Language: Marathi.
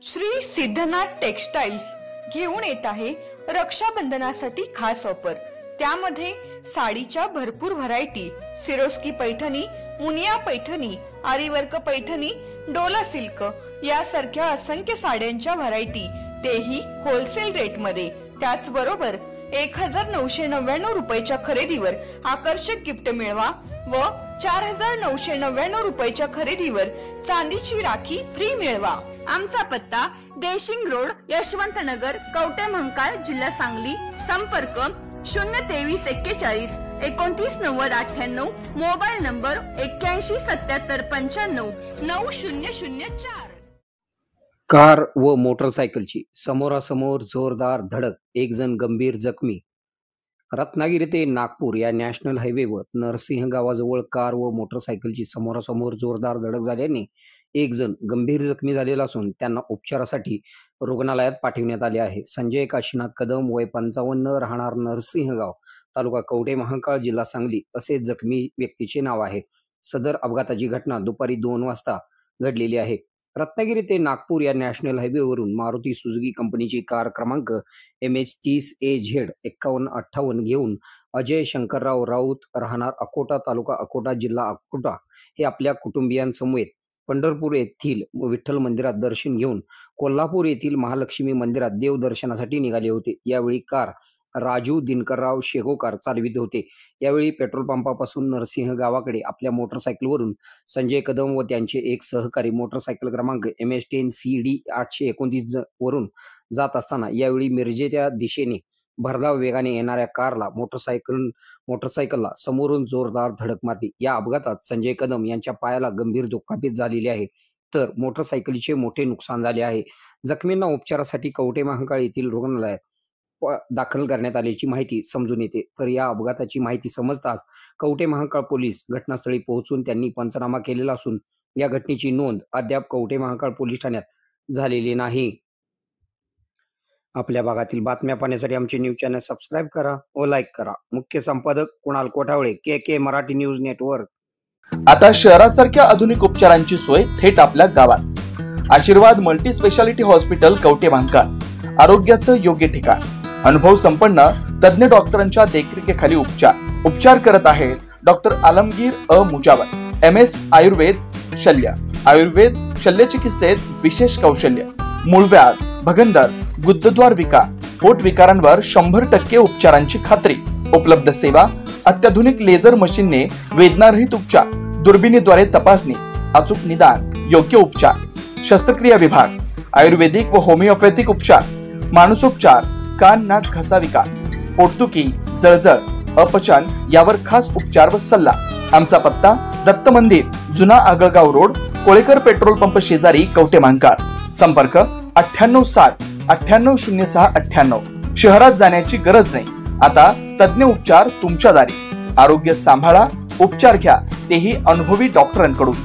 श्री सिद्धनाथ टेक्सटाइल्स घेऊन येत आहे रक्षाबंधनासाठी खास ऑफर। त्यामध्ये साडीच्या भरपूर variety, Swarovski Paithani, Muniya Paithani, aari work Paithani, Dola silk यासारख्या असंख्य साड्यांच्या व्हरायटी, तेही होलसेल रेट मध्ये। त्याचबरोबर 1999 रुपयाच्या खरेदीवर आकर्षक गिफ्ट मिळवा व 4999 रुपयाच्या खरेदीवर चांदीची राखी फ्री मिळवा। आमचा पत्ता देशिंग रोड, यशवंतनगर, कवठे महांकाळ, जिल्हा सांगली। संपर्क 02341 299098, मोबाईल नंबर 817795 9004। कार व मोटरसायकलची समोरासमोर जोरदार धडक, एक जण गंभीर जखमी। रत्नागिरी ते नागपूर या नॅशनल हायवेवर नरसिंह गावाजवळ कार व मोटरसायकलची समोरासमोर जोरदार धडक झाल्याने एक जण गंभीर जखमी झालेला असून त्यांना उपचारासाठी रुग्णालयात पाठवण्यात आले आहे। संजय काशीनाथ कदम, वय 55, राहणार नरसिंहगाव, तालुका कवठे महांकाळ, जिल्हा सांगली असे जखमी व्यक्तीचे नाव आहे। सदर अपघाताची घटना दुपारी 2 वाजता घडलेली आहे। रत्नागिरी ते नागपूर या नॅशनल हायवेवरून मारुती सुझुकी कंपनीची कार क्रमांक MH30AZ 5158 घेऊन अजय शंकरराव राऊत, राहणार अकोटा, तालुका अकोटा, जिल्हा अकोटा हे आपल्या कुटुंबियांसमवेत पंढरपूर येथील विठ्ठल मंदिरात दर्शन घेऊन कोल्हापूर येथील महालक्ष्मी मंदिरात देवदर्शनासाठी निघाले होते। यावेळी कार राजू दिनकरराव शेगोकार चालवित होते। यावेळी पेट्रोल पंपापासून नरसिंह गावाकडे आपल्या मोटरसायकलवरून संजय कदम व त्यांचे एक सहकारी मोटरसायकल क्रमांक MH10CD 829 वरून जात असताना यावेळी मिरजेच्या दिशेने भरधाव वेगाने येणाऱ्या कारला मोटरसायकलला समोरून जोरदार धडक मारली। या अपघातात संजय कदम यांच्या पायाला गंभीर दुखापत झालेली आहे, तर मोटरसायकलीचे मोठे नुकसान झाले आहे। जखमींना उपचारासाठी कवठे महांकाळ येथील रुग्णालयात दाखल करण्यात आल्याची माहिती समजून येते। तर या अपघाताची माहिती समजताच कवठे महांकाळ पोलीस घटनास्थळी पोहोचून त्यांनी पंचनामा केलेला असून या घटनेची नोंद अद्याप कवठे महांकाळ पोलीस ठाण्यात झालेली नाही। आपल्या भागातील बातम्या पाहण्यासाठी आमचे न्यूज चॅनल सबस्क्राईब करा व लाईक करा। मुख्य संपादक Kunal Kothawale, KK Marathi news network. आता शहरासारख्या आधुनिक उपचारांची सोय थेट आपल्या गावात। आशीर्वाद multi speciality hospital, Kavathe Mahankal, आरोग्याचं योग्य ठिकाण। अनुभव संपन्न तज्ञ डॉक्टरांच्या देखरेखीखाली उपचार करत आहेत डॉक्टर आलमगीर मुजावर, MS आयुर्वेद शल्य। आयुर्वेद शल्य चिकित्सेत विशेष कौशल्य। मूळव्याध, भगंदर, गुदद्वार विकार, पोट विकारांवर 100% उपचारांची खात्री। उपलब्ध सेवा, अत्याधुनिक लेझर मशीनने वेदनारहित उपचार, दुर्बिणीद्वारे तपासणी, अचूक निदान, योग्य उपचार। शस्त्रक्रिया विभाग, आयुर्वेदिक व होमिओपॅथिक उपचार, मानसोपचार, कान नाक घसा विकार, पोटदुखी, जळजळ, अपचन यावर खास उपचार व सल्ला। आमचा पत्ता दत्त मंदिर, जुना Agalgaon road, Kolekar petrol pump शेजारी, कवठे महांकाळ। संपर्क 9860 980698। शहरात जाण्याची गरज नाही, आता तज्ञ उपचार तुमच्या दारी। आरोग्य सांभाळा, उपचार घ्या, तेही अनुभवी डॉक्टरांकडून।